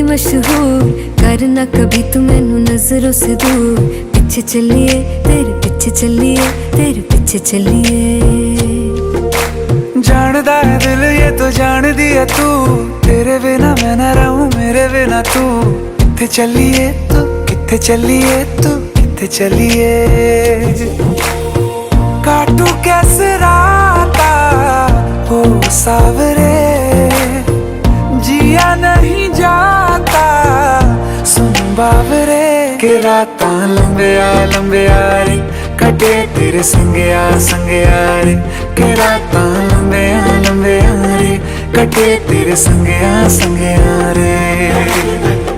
मशहूर, करना कभी तू मैनू नजरों से दूर। पीछे चलिए तेरे पीछे चलिए, तेरे पीछे चलिए। जानदा है दिल ये तो जान दिया तू, तेरे बिना मैं ना रहूं मेरे बिना तू। किथे चलिए तू, किथे चलिए तू, किथे चलिए। काटू कैसे राता हो सावरे, जिया नहीं जाता सुन बावरे। के रातां लंबिया लंबिया रे, कटे तेरे संगया संगया रे। के रातां लंबिया लंबिया रे, कटे तेरे संगया संगया रे।